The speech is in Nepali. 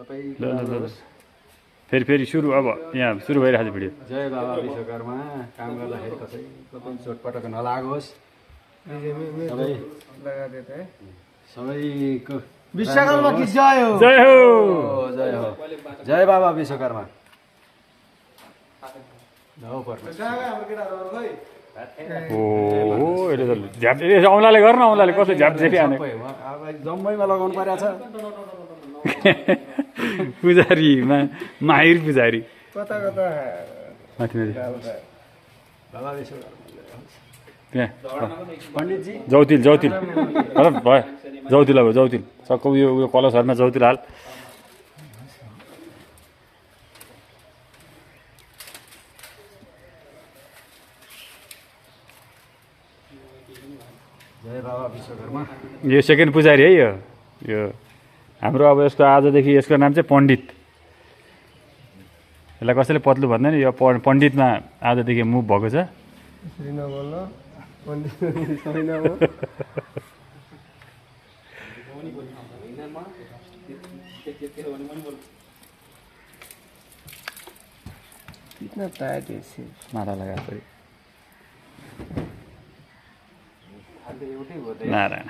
ल ल ल फेरि सुरु अब यहाँ सुरु भइरहेको छ भिडियो। जय बाबा विश्वकर्मा। काम गर्दाखेरि कसैको पनि चोटपटक नलागोस्। सबैको विश्वकर्मा की जय हो। जय हो जय हो। जय बाबा विश्वकर्मा। ओहो यसले त झ्याप औँलाले गर्न औँलाले कसो झ्याप झेपी हाने जम्मैमा लगाउनु परेको छ। पुजारीमा माहिर पुजारी कता कता माथि माथि बाबा विश्वकर्मा त्यहाँ पण्डितजी जौतिल भयो जौतिल अब जौतिल सक्कौ उयो कलशहरूमा जौतिल हाल। जय बाबा विश्वकर्मा। यो सेकेन्ड पुजारी है यो हाम्रो अब यसको आजदेखि यसको नाम चाहिँ पण्डित। यसलाई कसैले पत्लु भन्दैन यो पण्डितमा आजदेखि मुभ भएको छ। यसरी नबोल्न पण्डित छैन म। कितना टाइट है इसे। माला लगाएको नारायण।